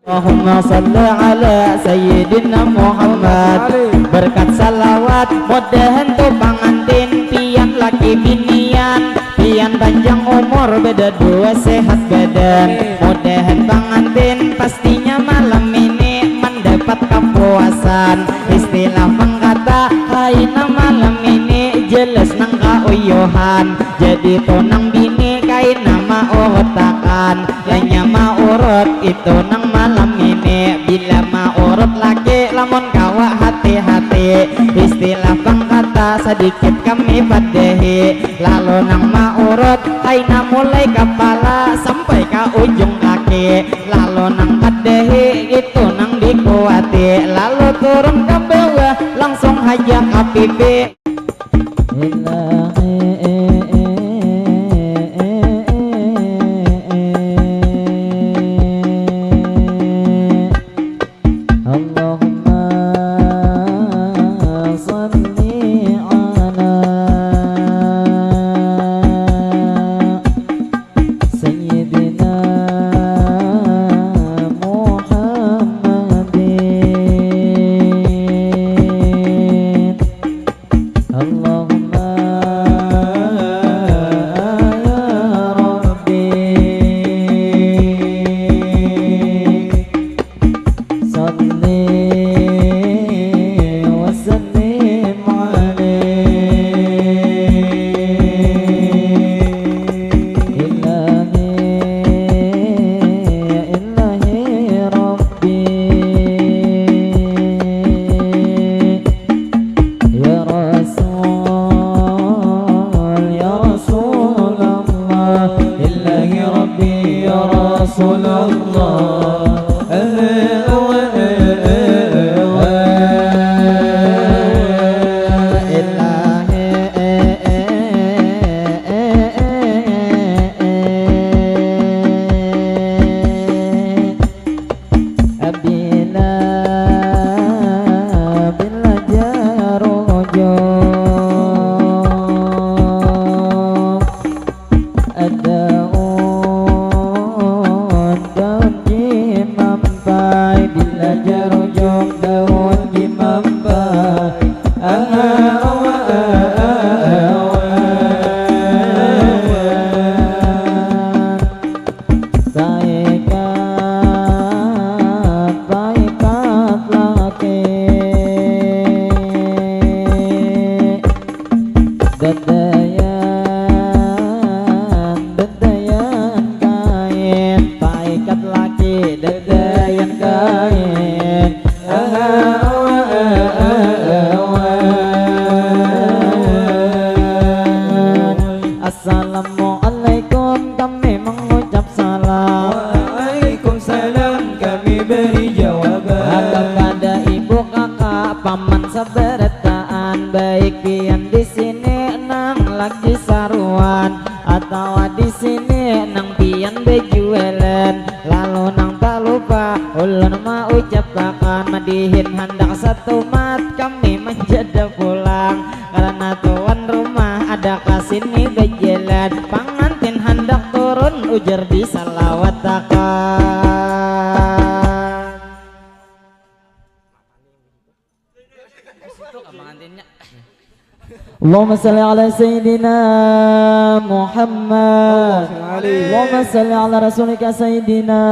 Allahumma salli ala Sayyidina Muhammad. Berkat salawat mudahan tu pangantin pian laki binian, pian panjang umur beda dua sehat badan. Mudahan pangantin pastinya malam ini mendapat kepuasan. Istilah pengkata haina malam ini jelas nang kauyuhan. Jadi tonang bini kain nama urutakan, lainnya ma urut itu nang malam ini. Bila ma urut laki lamun kawa hati-hati. Istilah pengkata sedikit kami padehi. Lalu nang ma urut haina mulai kepala sampai ke ujung kaki. Lalu nang padehi itu nang dikuati. Lalu turun ke bawah langsung haja ke pipi. Assalamualaikum kami mengucap salam. Waalaikumsalam kami beri jawaban. Kepada ibu kakak paman sabarataan, baik pian di sini nang lagi saruan atau di sini nang pian bejualan. Lalu nang tak lupa ulun ma ucapkan madihin hendak satu mat kami menjada pulang karena tuan rumah ada kasini bejalan. Pangantin hendak turun ujar di salawatakan. Allahumma salli ala Sayyidina Muhammad. Allahumma salli ala Rasulika Sayyidina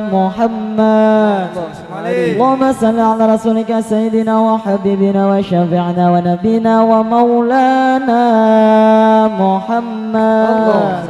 Muhammad. Allahumma salli ala Rasulika Sayyidina wa Habibina wa Syafi'na wa Nabina wa Maulana Muhammad.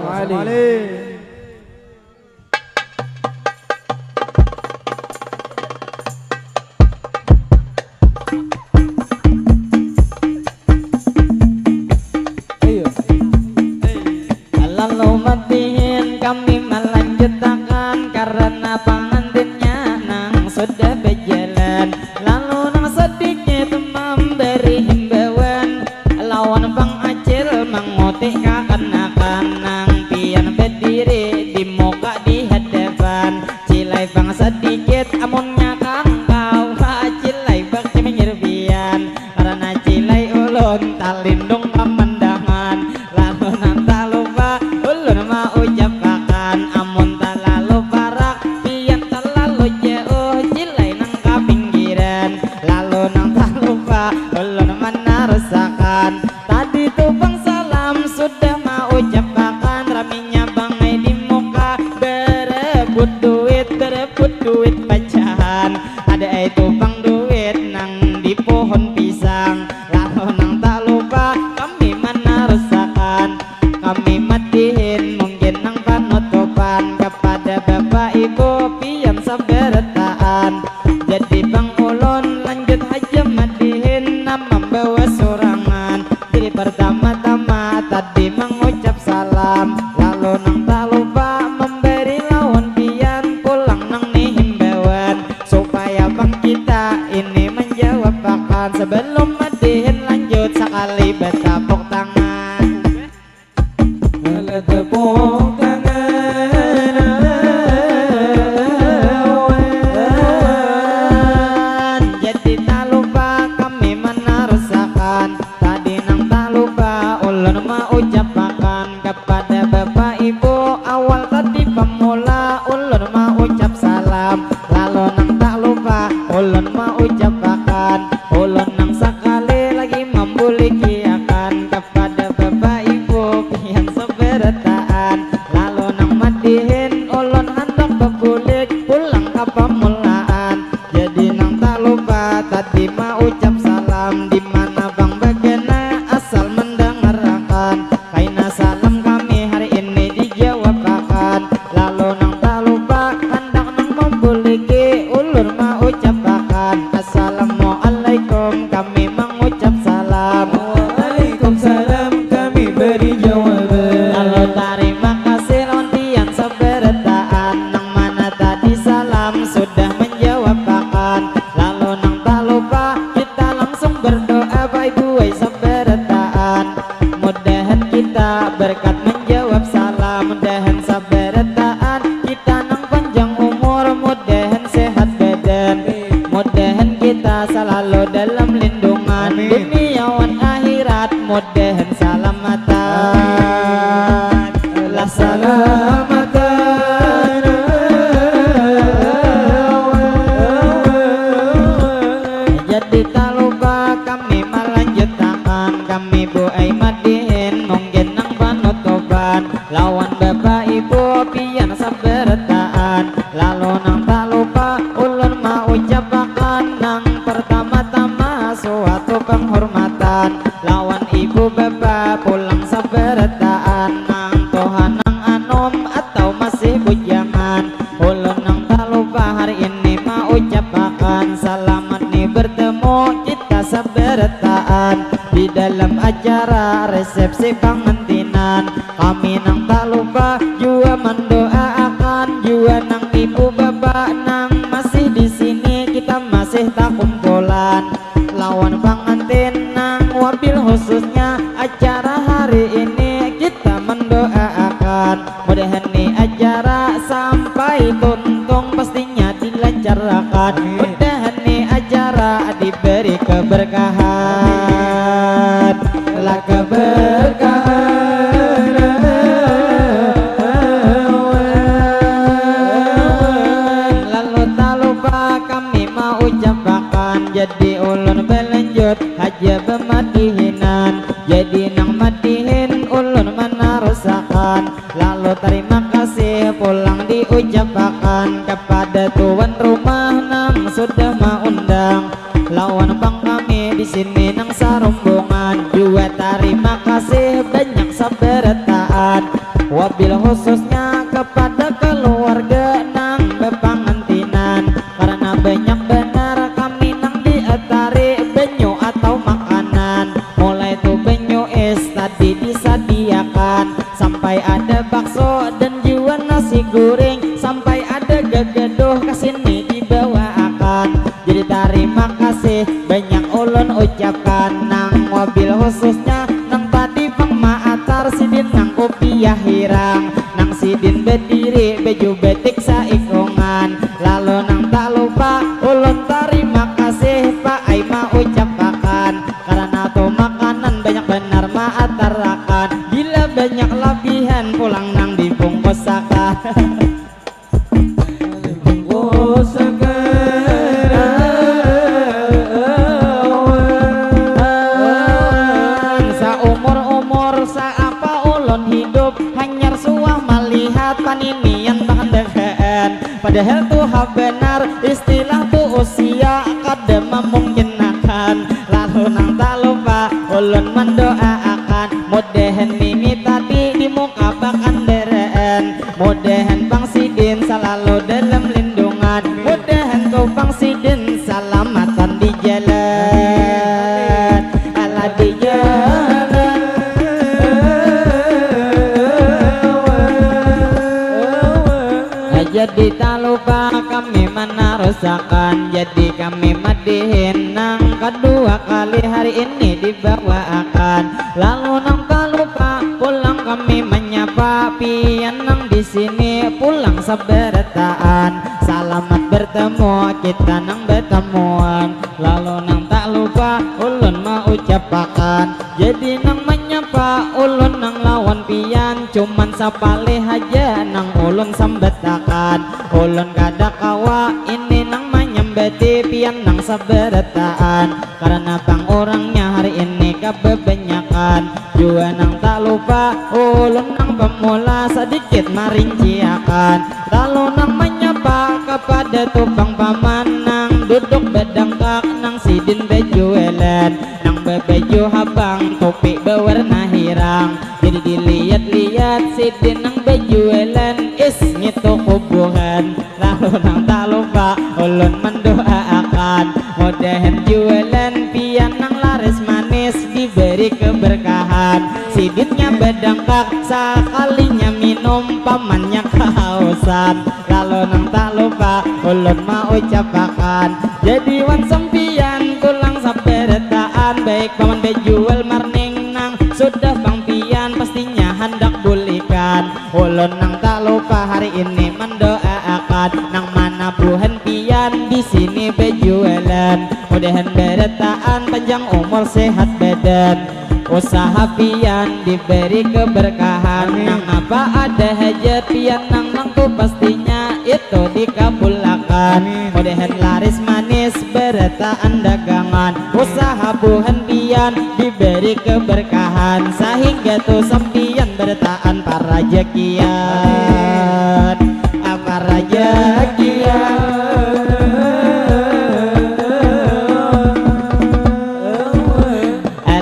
Lalu matihin kami melanjutkan karena pengantinnya nang sudah berjalan. Lalu nang sedikit memberi himbauan, lawan Bang Acil mengotik kakan-kakan nang pian berdiri di muka di hadapan. Cilai Bang sedikit amunnya kang kau cilai bak minggir pian karena cilai ulun talindung pemandangan. Lalu nang tak lupa ulun ma ucapkan amun terlalu parak pian terlalu duit pecahan, ada itu bang duit nang di pohon pisang. Lalu nang tak lupa kami meneruskan, kami matihin mungkin nang penutupan kepada bapak ibu pian sabertaan. Jadi bang ulun lanjut aja matihin nama membawa sorangan. Jadi pertama-tama tadi mengucap salam, lalu nang tak lupa memberi lawan pian pulang nang nih himbauan supaya bang kita ini menjawab akan. Sebelum matihin lanjut sekali bertepuk tangan. Tepuk tangan. Jadi tak lupa kami meneruskan, tadi nang tak lupa ulun mau ucapkan kepada bapak ibu. Awal tadi pemula ulun mau ucap salam, lalu nang tak lupa ulun mau ucapkan, ulun nang sekali lagi membulikiakan kepada bapak ibu pian sebertaan. Lalu nang matihin ulun hendak bebulik pulang ke pemulaan. Jadi nang tak lupa tadi mau ucap salam, di mana bang bagena asal mendengarkan, kaina salam kami hari ini dijawab akan. Lalu nang tak lupa hendak nang membuliki ulun mau ucapkan, assalamualaikum kami mengucap salam. Waalaikumsalam kami beri jawaban. Lalu terima kasih lontian sebertaan, nang mana tadi salam sudah menjawab akan. Lalu nang tak lupa kita langsung berdoa baik buai sebertaan, mudahan kita berkat menjawab salam, mudahan sebertaan kita nang panjang umur, mudahan sehat badan, mudahan kita selalu dalam lindungan dunia wan akhirat, mudahan salamatan. La Salamatan. Jadi tak lupa kami melanjutkan, kami buai madihin mungkin nang penutupan lawan bapak ibu pian sabertaan. Lalu nang tak lupa ulun mau ucapkan nang pertama-tama suatu penghormatan lawan ibu bapak pulang sabertaan, nang Tuhan nang anom atau masih bujangan. Ulun nang tak lupa hari ini mau ucapkan selamat nih bertemu kita sabertaan di dalam acara resepsi pengantinan. Kami nang tak lupa juga mendoakan juga nang ibu bapak nang masih di sini, kita masih tak kumpulan lawan pengantin nang wabil khususnya acara hari ini kita mendoakan mudahan nih acara sampai tuntung pastinya dilancarkan, mudahan nih acara diberi keberkahan. La keberkahan. Lalu tak lupa kami mau ucapkan, jadi ulun berlanjut aja bematihinan, jadi nang matihin ulun meneruskan. Lalu terima kasih pulang diucapkan kepada tuan rumah nang sudah mengundang lawan bang kami di sini nang sarumbungan. Juga terima kasih banyak sabertaan, wabil khususnya kepada keluarga nang bepangantinan, karena banyak benar kami nang dietari benyo atau makanan. Mulai tuh benyo es tadi disediakan, sampai ada bakso dan juga nasi goreng, sampai ada gegedoh kesini dibawakan. Jadi terima kasih banyak ulun ucapkan, nang wabil khususnya nang tadi pang maatar sidin nang kopiah hirang, nang sidin berdiri baju betik saikongan. Lalu nang tak lupa ulun terima kasih Pak Aima ucapkan, karena tuh makanan banyak benar maatarakan, bila banyak labihan pulang nang dibungkusakan. Saumur-umur saapa ulun hidup hanyar suah melihat paninian tangan degaan, padahal tuh apa benar istilah tu usia kada memungkinkan. Lalu nang tak lupa ulun mendoakan mudahan mimi tadi di muka bakan dereen, mudahan Bang Sidin selalu dalam lindungan, mudahan kau Bang Sidin selamatan di jalan, ala di jalan. Jadi tak lupa kami menarusakan, jadi kami madihin nang kedua kali hari ini dibawakan. Lalu nang tak lupa pulang kami menyapa pian nang di sini pulang seberataan. Selamat bertemu kita nang bertemuan. Lalu nang tak lupa ulun mau ucapakan, jadi nang menyapa ulun nang lawan pian cuman sapale aja nang ulun sambetakan. Ulun kada kawa ini nang menyambeti pian nang saberataan, karena bang orangnya hari ini kebebanyakan. Jua nang tak lupa ulun nang pemula sedikit merinciakan. Lalu nang menyapa kepada tupang paman nang duduk bedangkak nang Sidin bejuelan, nang bebeju habang topi berwarna hirang. Jadi dilihat-lihat Sidin nang bejuelan is ngitu kubuhan. Lalu nang tak lupa ulun mendoakan mudahan jualan pian nang laris manis diberi keberkahan. Sidinnya bedangkak sekalinya minum pamannya kehausan. Lalu nang tak lupa ulun mau ucapakan, jadi wan sampian tulang saberataan baik paman bejual marning nang sudah bang pian pastinya hendak bulikan. Ulun nang tak lupa hari ini mendoakan nang mana buhan pian di sini bejualan, mudahan berataan panjang umur sehat badan, usaha pian diberi keberkahan. Nang apa ada hajat pian nang tu pastinya itu dikabulkan. Mudahan laris manis berataan dagangan, usaha buhan pian diberi keberkahan, sehingga tu sampian berataan para jakian, para jakian.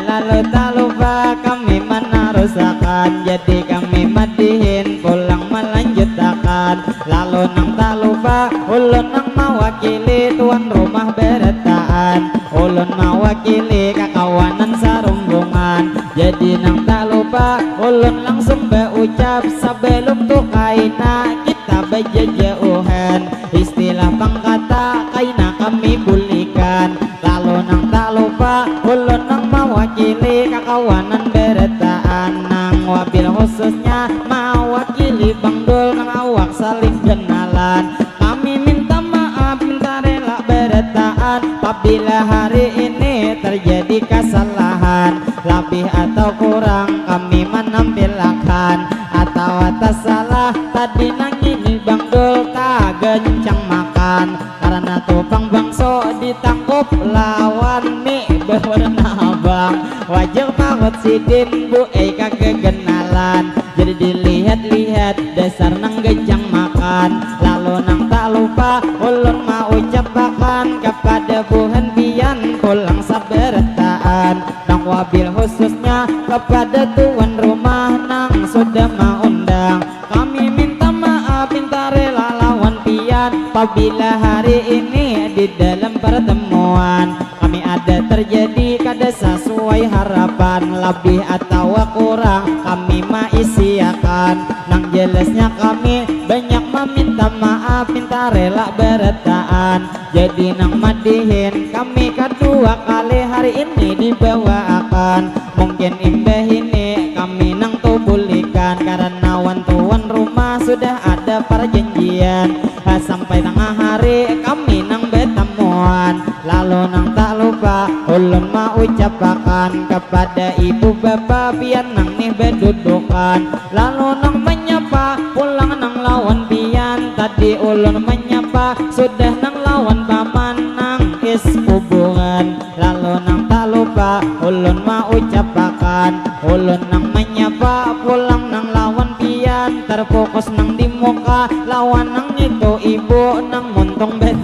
Lalu tak lupa kami menarusakan, jadi kami madihin pulang melanjutkan. Lalu nang tak lupa ulun nang mewakili tuan rumah berataan, ulun mewakili kakawanan sarumbungan. Jadi nang tak lupa ulun langsung berucap sebelum tu kaina kita bejejauhan, istilah pangkata kaina kami bulikan. Lalu nang tak lupa ulun nang mewakili kakawanan berataan, nang wabil khususnya mewakili Bang Dul nang awak saling kenalan. Kami minta maaf minta rela berataan apabila hari ini terjadi kesalahan, lebih atau kurang kami menampilkan, atau atas salah tadi nang ini Bang Dul tak gencang makan, karena tupang bangso ditangkup lawan nih berwarna abang. Wajah Pak Sidin bu kegenalan, jadi dilihat-lihat dasar nang gencang makan. Lalu nang tak lupa ulun mau ucapakan kepada buhan pian pulang saberataan, nang wabil khususnya kepada tuan rumah nang sudah mengundang. Kami minta maaf minta rela lawan pian apabila hari ini di dalam pertemuan kami ada terjadi kada sesuai harapan, lebih atau kurang kami maisiakan. Nang jelasnya kami banyak meminta maaf minta rela berataan, jadi nang madihin kami kedua kali hari ini dibawakan. Mungkin imbah ini kami nang tubulikan, karena wan tuan rumah sudah ada perjanjian, sampai tengah hari kami nang bertemuan. Lalu nang tak lupa ulun mau ucapakan kepada ibu bapak pian nang nih berdudukan. Lalu nang menyapa pulang nang lawan pian, tadi ulun menyapa sudah nang lawan paman nang is hubungan. Lalu nang tak lupa ulun mau ucapakan ulun nang menyapa pulang nang lawan pian, terfokus nang di muka lawan nang itu ibu nang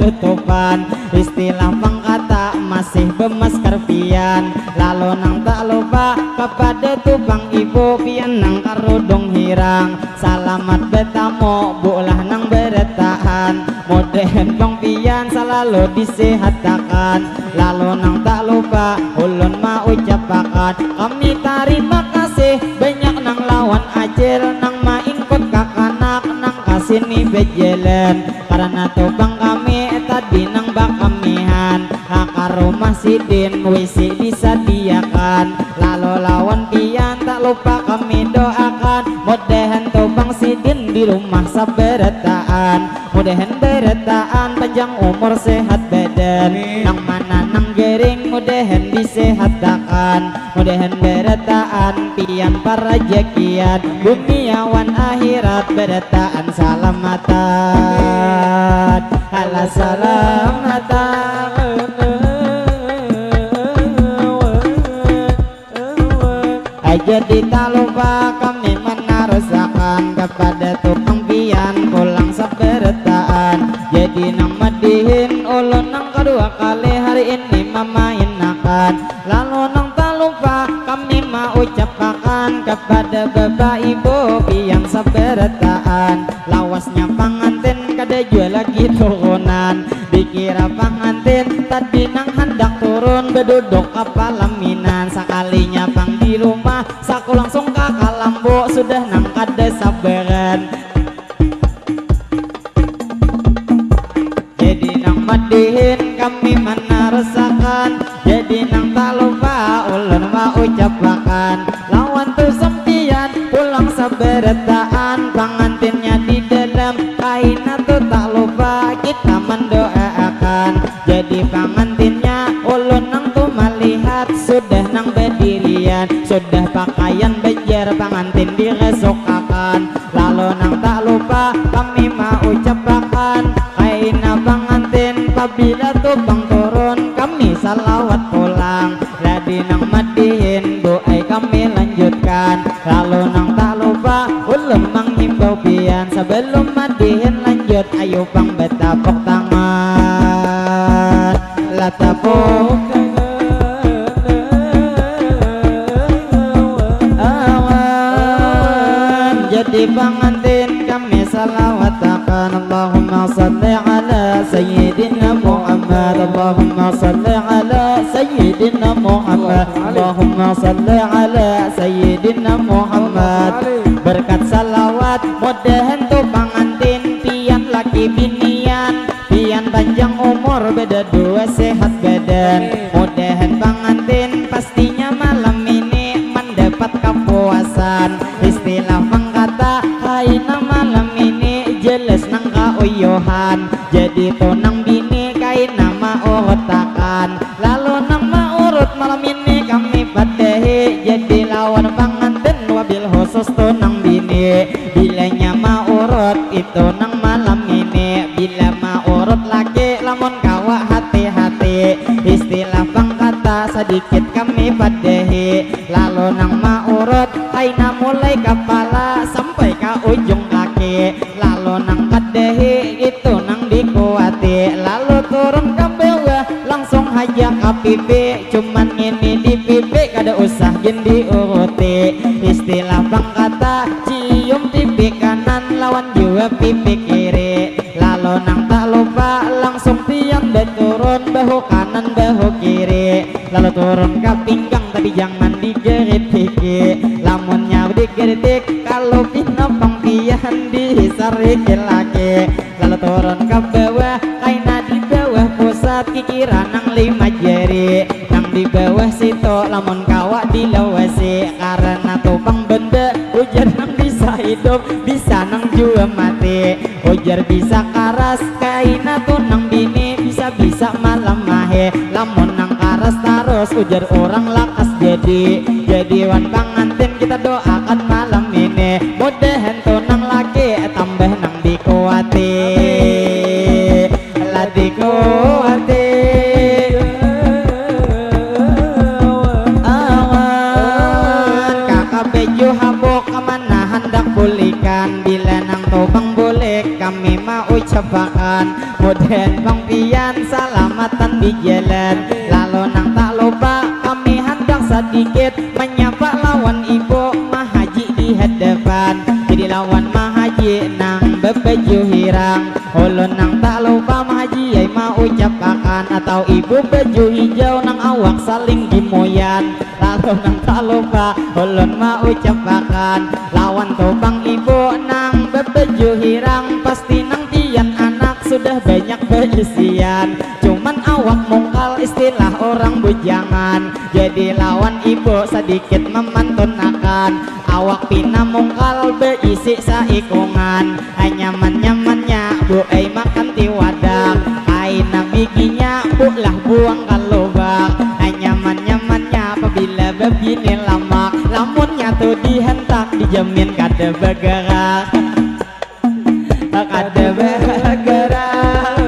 tutupan. Istilah pangkata masih bemasker pian. Lalu nang tak lupa kepada tupang ibu pian nang karudung hirang. Salamat betamu bulah nang bertahan. Modern bang pian selalu disehatkan. Lalu nang tak lupa ulun mau ucapakan kami terima kasih banyak nang lawan ajar nang main kot kakanak nang kasini bejelan. Karena tupang kami tadi nang bakamihan kakak rumah sidin wisi disediakan. Lalu lawan pian tak lupa kami doakan mudahan tupang sidin di rumah saberataan. Mudahan berataan panjang umur sehat badan. Nang mana nang gering mudahan disehatkan. Mudahan berataan pian para jakian duniawan akhirat berataan salamatan. Ala salamatan. Jadi tak lupa kami menarusakan kepada tukang pian pulang saberataan. Jadi nang madihin ulun nang kedua kali hari ini memainakan. Lalu nang tak lupa kami mau ucapakan kepada bapak ibu pian saberataan. Lawasnya pangantin kada jual lagi turunan. Dikira pangantin tadi nang hendak turun beduduk kapal laminan. Sekalinya pang di rumah saku langsung kakak lambo sudah nang kada sabaran. Jadi nang madihin kami mana rasakan. Jadi nang tak lupa ulun mau ucapakan lawan tu sempian pulang saberataan. Pangantinnya di dalam kain tu tak lupa kita mendoakan. Jadi pangantinnya ulun nang tu melihat sudah nang berdirian. Sudah pakaian bejer pangantin diresokakan. Lalu nang tak lupa kami mau ucapakan kain pangantin apabila tupang turun kami salawat pulang. Ladi nang madihin doa kami lanjutkan. Lalu nang tak lupa ulun menghimbau pian sebelum madihin lanjut ayo pang betapok tangan. Latapok jadi pangantin kami salawatakan. Allahumma salli ala sayyidina Muhammad. Allahumma salli ala sayyidina Muhammad. Allahumma salli ala sayyidina Muhammad. Berkat salawat mudahan tu pangantin pian laki binian pian panjang umur beda dua sehat badan. Mudahan pangantin pastinya malam ini mendapat kepuasan. Istilah pangkata kaina malam ini jelas nang kaoyohan. Jadi tonang bini kaina maurutakan. Lalu nang maurut malam ini kami padahi. Jadi lawan pangantin wabil khusus tonang bini. Bilanya maurut itu nang malam ini. Bila maurut lagi lamun kawa hati-hati. Istilah pangkata sedikit kami padahi. Lalu nang maurut kaina mulai kepala sampai ke ujung kaki. Lalu nang kadehi itu nang dikuati. Lalu turun ke bawah langsung haja ke pipi. Cuman ini di pipi kada usah gin diuruti. Istilah pangkata cium pipi kanan lawan jua pipi kiri. Lalu nang tak lupa langsung pian turun bahu kanan bahu kiri. Lalu turun ke pinggang tapi jangan digeritik. Lamunnya digeritik kalau pina pangpian disarikin lagi. Lalu turun ke bawah kaina di bawah pusat kikiran nang 5 jari. Nang di bawah situ lamun kawak dilawasi. Karena tupang benda ujar nang bisa hidup bisa nang jua mati. Ujar bisa karas kaina tuh nang bini bisa malam mahe. Lamun nang karas terus ujar orang lakas jadi wan pangantin kita doakan malam ini mudahan tunang lagi tambah nang dikuati. Lah dikuati awan kakak beju habok kemana hendak pulihkan. Bila nang tobang boleh kami mau ucapakan mudahan Mudahan pangpian salamatan di jalan. Lalu nang tak lupa kami hendak sedikit menyapa lawan ibu mahaji di hadapan. Jadi lawan mahaji nang bebeju hirang. Ulun nang tak lupa mahaji ay mau ucapakan atau ibu baju hijau nang awak saling dimoyan. Lalu nang tak lupa ulun mau ucapakan lawan topang ibu nang bebeju hirang. Pasti nang tian anak sudah banyak berisian, cuman awak mungkal istilah orang bujangan. Jadi lawan ibu sedikit memantunakan awak pina mungkal berisi saikungan. Nyaman-nyamannya bu ay makan ti wadak, ay nabiginya bu lah buang kalobak. Nyaman-nyamannya apabila begini lamak, lamunnya tuh dihentak dijamin kada bergerak. Kada bergerak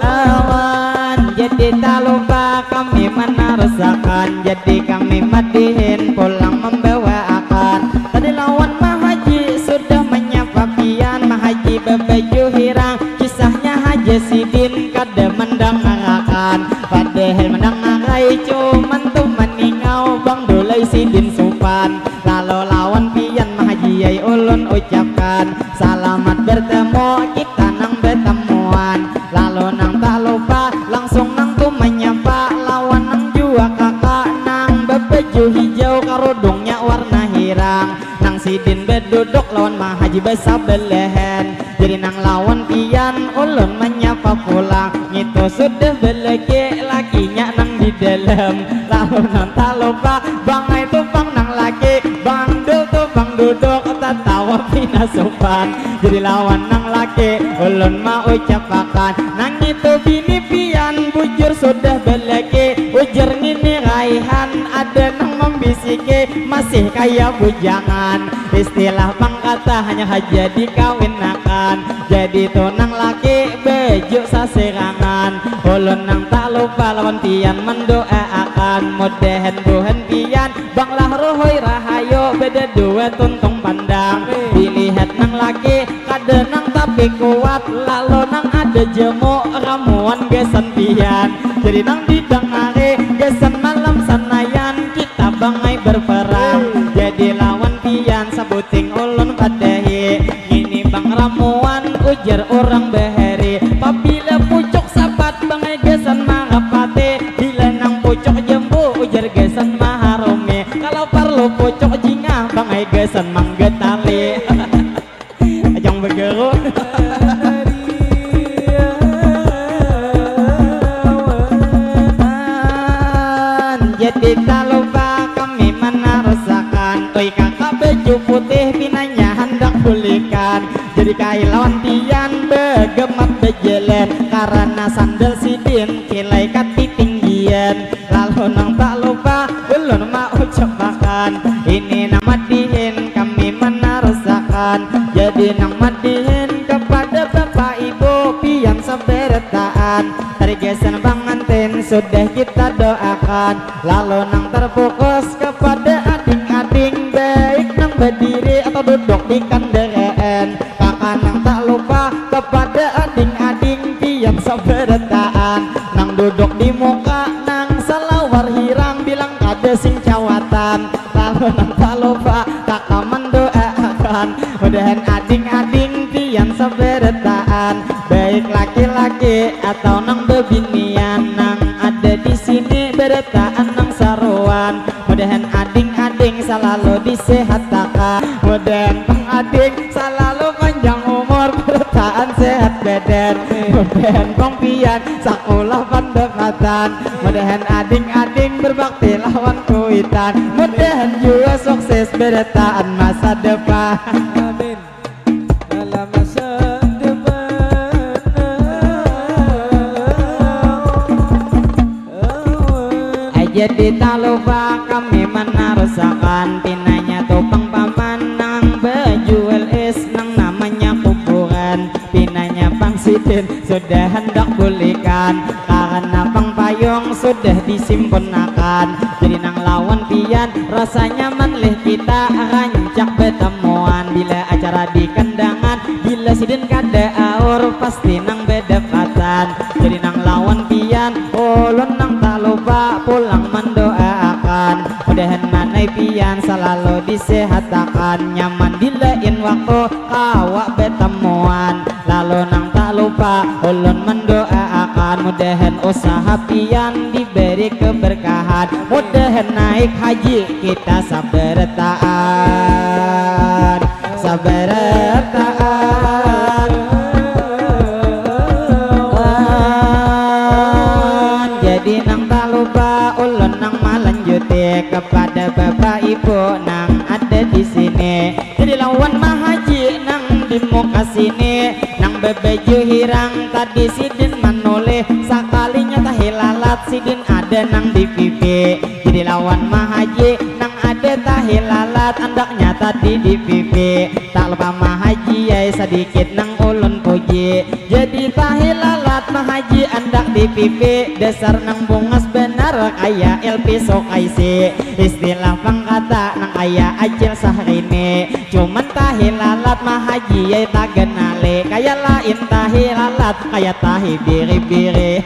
awan. Jadi tak lupa kami menarasakan, jadi kami madihin pulang membawa akan. Tadi lawan mahaji sudah menyapa pian, mahaji berbaju hirang kisahnya Haji Sidin kada mendengarkan. Padahal mendengarai cuman tuh meningau bang dulai Sidin Supan. Lalu lawan pian mahaji ay ulun ucapkan selamat bertemu kita nang bertemuan. Lalu nang tak lupa langsung nang tuh menyapa lawan nang jua kakak nang berbaju hijau karudungnya warna hirang. Nang Sidin berduduk lawan mahaji besabelahan. Jadi nang lawan pian ulun menyapa pulang, itu sudah belaki lakinya nang di dalam. Lalu nang tak lupa bang itu bang nang laki, bang dul tuh bang duduk tertawa pina sopan. Jadi lawan nang laki ulun mau ucapakan nang itu bini pian bujur sudah belaki. Ujar ngini raihan ada nang membisiki masih kaya bujangan. Istilah bang kata hanya haja dikawinakan. Jadi tonang laki bejuk saserangan. Ulun nang tak lupa lawan pian mendoakan mudahan buhan pian banglah rohoi rahayo beda dua tuntung pandang. Dilihat nang laki kada nang tapi kuat, lalu nang ada jemu ramuan gesan pian. Jadi nang didengari gesan malam sanayan kita bangai berperang. Jadi lawan pian sabuting ulun padahi ini bang ramuan ujar orang beheri. Apabila pucuk sapat bangai gesan mahapate, bila nang pucuk jembu ujar gesan maharumi. Kalau perlu pucuk jingah bangai gesan manggetali. Ajang bergeru. Jadi tak lupa kami menarasakan oi kakak baju putih pinanya hendak pulihkan. Jadi kailawan pian begemat bejelet karena sandal Sidin kilai kati tinggian. Lalu nang tak lupa ulun mau ucapakan ini nama dihin kami menarasakan. Jadi nang madihin kepada bapak ibu pian saberetaan. Tergesan bangantin sudah kita doakan. Lalu nang terfokus kepada ading-ading baik nang berdiri atau duduk di kendaraan. Kakak nang tak lupa kepada ading-ading pian saberetaan. Nang duduk di muka nang selawar hirang bilang kada sing cawatan. Lalu nang tak lupa kakak mendoakan mudahan ading-ading pian saberetaan baik laki-laki atau nang bebinian nang ada di sini beretaan nang saruan. Mudahan ading-ading selalu disehatakan, mudahan pengading selalu panjang umur beretaan sehat badan. Mudahan pengpian sakulah pendapatan, mudahan ading-ading berbakti lawan kuitan, mudahan juga sukses beretaan masa depan. Amin. Dalam masa jadi tak lupa kami menarasakan pinanya topang paman nang bejual es nang namanya kuburan. Pinanya Bang Sidin sudah hendak pulihkan karena Bang Payung sudah disimpenakan. Jadi nang lawan pian rasanya menleh kita rancak bertemuan bila acara di kendangan. bila sidin kada aur pasti nang bedepatan. Jadi nang lawan pian ulun nang tak lupa pulang mendoakan. Mudahan manai pian selalu disehatakan, nyaman dilain waktu awak betemuan. Lalu nang tak lupa ulun mendoakan, mudahan usaha pian diberi keberkahan. Mudahan naik haji kita sabar taat, sabar taat. Jadi nang tak lupa ulun nang melanjuti kepada bapak ibu nang ada di sini. Jadi lawan mahaji nang di muka sini, nang bebeju hirang tadi sidin manoleh, sakalinya tahilalat sidin ada nang di pipi. Jadi lawan mahaji nang ada tahilalat andaknya tadi di pipi. Tak lupa mahaji ya sedikit nang ulun puji. Jadi tahilalat mahaji andak di pipi, dasar nang bungas benar kaya LP sokaisi. Istilah pangkata nang kaya acil sahrini, cuman tahilalat mahaji ya tak kenale, kaya lain tahilalat kaya tahi biri-biri.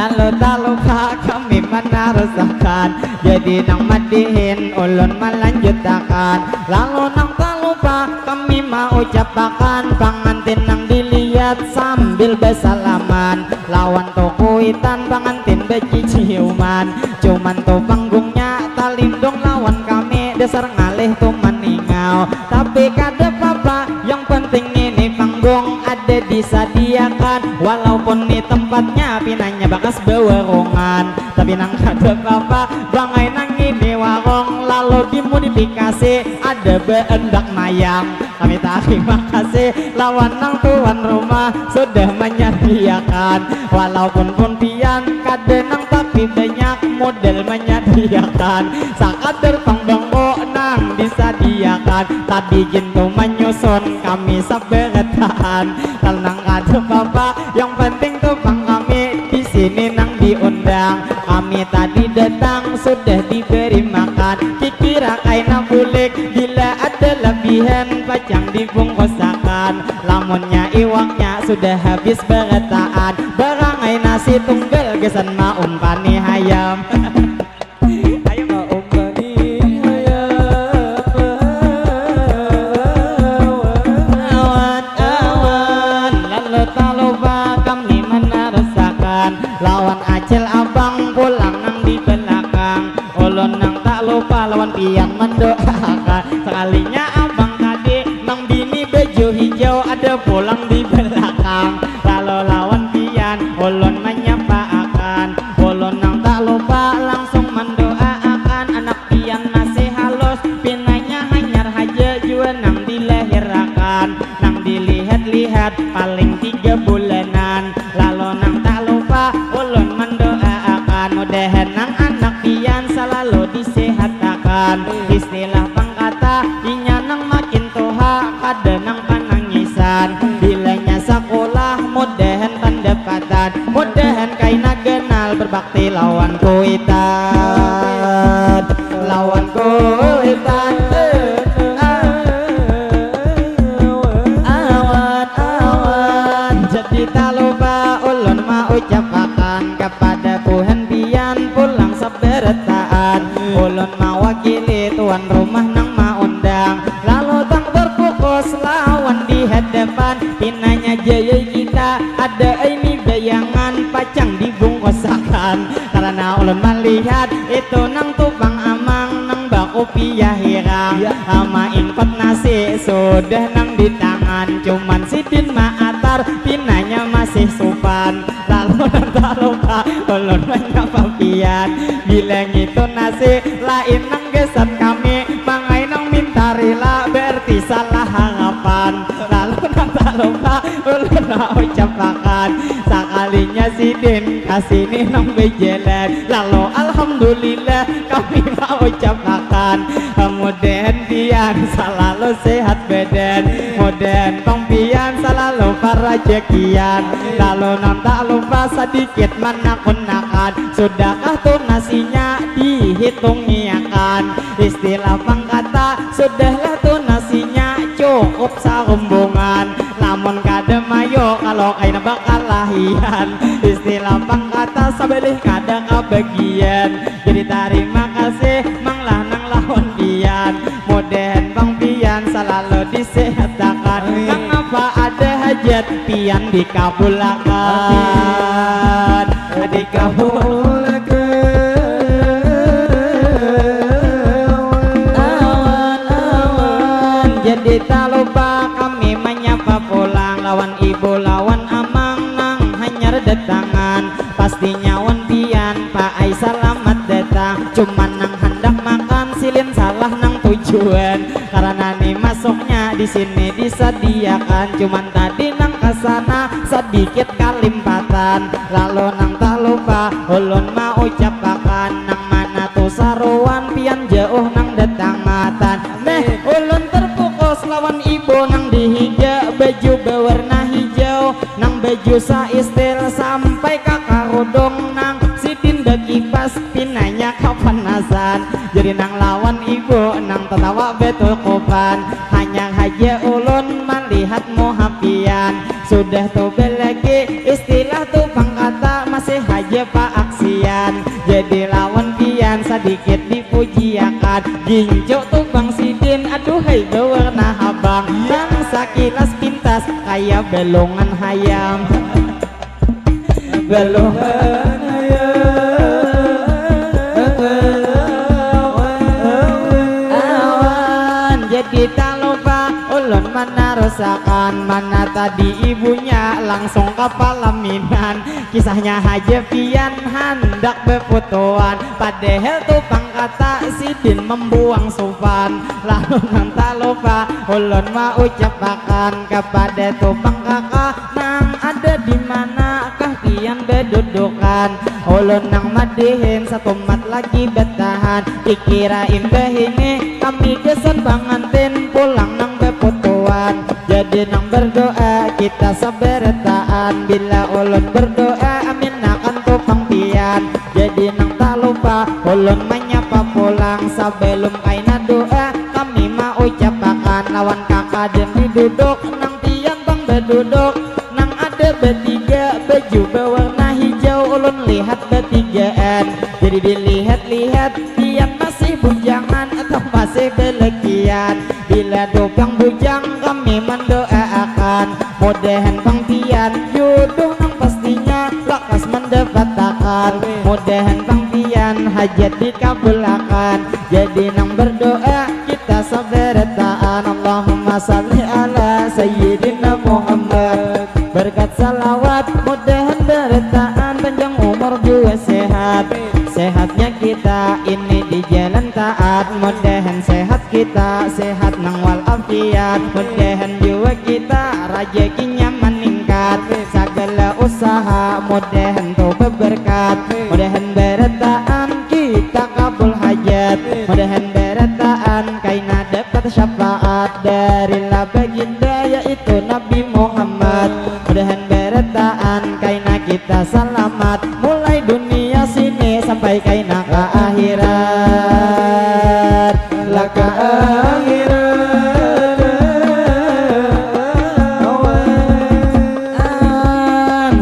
Lalu tak lupa kami menarasakan, jadi nang madihin ulun melanjutkan. Lalu nang tak lupa kami mau ucapkan, pengantin nang dilihat sambil bersalaman. Lawan tokuitan pengantin beci ciuman, cuman tuh panggungnya tak lindung lawan kami, dasar ngalih tuh meningau. Tapi kada apa-apa, yang penting ini panggung ada disediakan. Walaupun di tempatnya pinanya bakas bewarungan, tapi nang kada apa-apa bangai nang ini warung. Lalu dimodifikasi ada beendak mayang. Kami terima kasih lawan nang tuan rumah sudah menyediakan. Walaupun pun pian kada nang tapi banyak model menyediakan. Sakadar pangbangko nang disediakan, tadi jintu menyusun kami sabar tahan. Tenang kada apa-apa, yang penting tuh pang kami di sini nang diundang. Kami tadi datang sudah diberi makan, kikira kaina bulik bila ada lebihan pacang dibungkusakan. Lamunnya iwaknya sudah habis beretaan, barangai nasi tunggal gesan ma umpani hayam. Lawan acil abang pulang nang di belakang, ulun nang tak lupa lawan pian mendoakan. Sekalinya abang tadi nang bini baju hijau ada pulang di belakang. Lalu lawan pian ulun menyapaakan, ulun nang tak lupa langsung mendoakan. Anak pian masih halus, pinanya hanyar haja jua nang dilahirkan. Nang dilihat-lihat paling 3 bulanan. Lalu nang tak lupa ulun mendoakan, mudahan nang anak pian selalu disehatakan. Istilah pangkata inya nang makin tuha kada nang panangisan. Bilanya sekolah mudahan pendapatan, mudahan kaina kenal berbakti lawan kuitan, lawan kuitan. Jadi tak lupa ulun mau ucapkan kepada Tuhan pian pulang sabarataan. Ulun mewakili tuan rumah nang maundang, lalu tang berfokus lawan di hadapan. Pinanya jaya kita ada ini bayangan pacang dibungkusakan. Karena ulun melihat itu nang tupang amang nang baku piyah hirang, ama ingkot nasi sudah nang di tangan, cuman sidin maatar pinanya masih supan. Lalu tak lupa ulun menyapa pian, bilang itu nasi lain nang gesan kami, mangai nang minta rela berarti salah harapan. Lalu tak lupa ulun ucapkan, sakalinya sidin kasini nang bejelan. Lalu alhamdulillah kami mau ucapkan, mudahan pian selalu sehat badan, mudahan pang pian selalu rezekian. Lalu nan tak lupa sedikit menak-nakan, sudahkah tuh nasinya dihitung niakan. Istilah pangkata sudahlah tuh nasinya cukup sarumbungan. Lamun kada mayo kalau kaina bakal lahian. Istilah pangkata sabelih kada kebagian. Jadi terima kasih mang lanang lawan pian. Moden bang pian selalu disehatakan. Kang apa ada hajat pian dikabulakan. Dikabulakan. Awan-awan jadi tak lupa kami menyapa pulang. Lawan ibu lawan amang nang hanyar datangan. Pastinya wan pian Pak Ai selamat datang. Cuman nang hendak makan silin salah nang tujuan. Karena nih masuknya di sini disediakan. Cuman tadi nang kesana sedikit kalimpatan. Lalu nang tak lupa ulun mau ucapakan. Nang mana tuh saruan pian jauh nang datangatan. Meh ulun terfokus lawan ibu nang dihija baju berwarna hijau. Nang baju saistil sampai kakak rudong. Nang sidin kipas pinanya kapanasan. Jadi nang lawan ibu nang tertawa betul kupan. Hanya haja ulun melihat muhapian. Sudah tuh belagi istilah tuh pangkata masih haja pak aksian. Jadi lawan pian sedikit dipujiakan. Ginjo tuh bang sidin aduhai berwarna habang. Nang sakilas pintas kayak belongan hayam. Belongan jadi tak lupa ulun mana rusakan. Mana tadi ibunya langsung ke pelaminan. Kisahnya haja pian hendak beputuan. Padahal tuh pangkata sidin membuang sufan. Lalu nang tak lupa ulun mau ucapakan kepada tuh pangkaka. Nang ada di manakah pian bedudukan. Ulun nang madihin satu mat lagi bertahan. Dikirain ini kami kesan bangantin pulang nang beputuan. Jadi nang berdoa kita sabertaan. Bila ulun berdoa amin akan tupang pian. Jadi nang tak lupa ulun menyapa pulang. Sebelum kaina doa kami mau ucapakan. Lawan kakak demi duduk nang pian bang berduduk. Nang ada bertiga baju berwarna hijau. Ulun lihat bertigaan. Jadi dilihat-lihat pian masih bujangan atau masih belegian. Bila dobang bujang kami mendoakan. Mudahan bang pian jodoh nang pastinya lakas mendapatkan. Mudahan bang pian hajat dikabulkan. Jadi nang berdoa kita sabaratan. Allahumma salli ala sayyidina Muhammad. Berkat salawat mudahan bertaan. Panjang umur juga sehat. Sehatnya kita ini di jalan taat. Mudahan sehat kita sehat nang walafiat. Mudahan jiwa kita rezekinya meningkat. Segala usaha mudahan tuh berberkat. Mudahan bertaan kita kabul hajat. Mudahan bertaan kaina dapat syafaat dari baginda yaitu Nabi Muhammad. Mudahan bertaan kaina kita selamat. Mulai dunia sini sampai kaina ke akhirat. Laka akhirat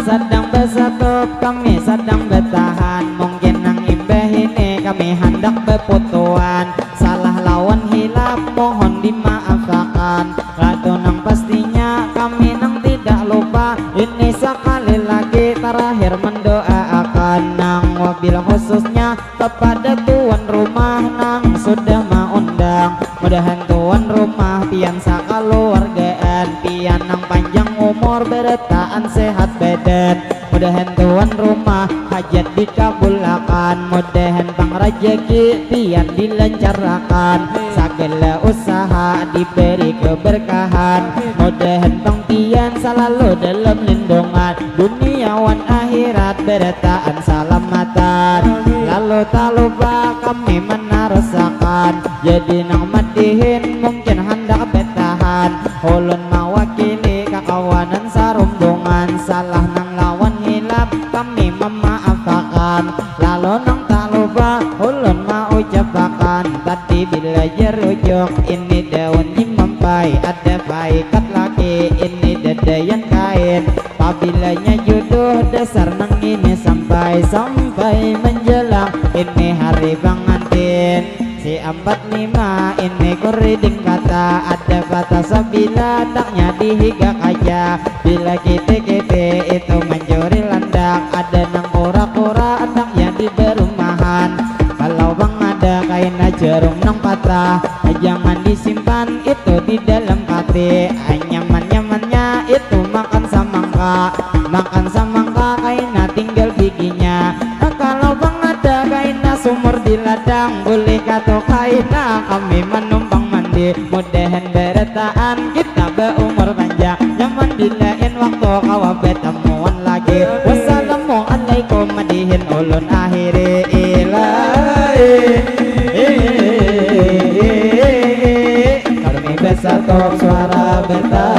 sedang bersatu kami sedang bertahan. Mungkin nang imbah ini kami hendak beputuan. Salah lawan hilap mohon dimaafkan. Lalu nang pastinya kami nang tidak lupa. Ini sekali lagi terakhir mendoakan. Nang wabil khususnya kepada tuan rumah nang sudah mengundang. Mudahan tuan rumah pian sakaluargaan. Pian nang panjang umur bertaan sehat badan. Mudahan tuan rumah hajat dikabulkan. Mudahan bang rezeki pian dilancarkan. Segala usaha diberi keberkahan. Mudahan bang pian selalu dalam lindungan. Duniawan akhirat bertaan salamatan. Lalu tak lupa kami menarasakan. Jadi nang madihin mungkin hendak bertahan. Ulun mewakili kakawanan sarum salah nang lawan hilap kami memaafkan. Lalu nang tak lupa ulun mau jebakan. Tadi bila jerujuk ini daun mempai, ada paikat lagi ini dedayan kain. Pabilanya jodoh dasar nang ini sampai menjelang ini hari pengantin. Si 45 ini kuriding kata, ada kata sabila daknya dihigak aja. Bila kita itu mencuri landak, ada nang kura-kura daknya di berumahan. Kalau bang ada kain jarum nang patah, jangan disimpan itu di dalam hati. Nyaman-nyamannya itu makan samangka kaina tinggal bikinya. Kalau bang ada kaina sumur di ladang, boleh kata kaina kami menumpang mandi. Mudahan beretaan kita berumur panjang, nyaman bilain waktu kawabe temuan lagi. Wassalamualaikum madihin ulun akhiri ilahi. Kami bersatu suara beta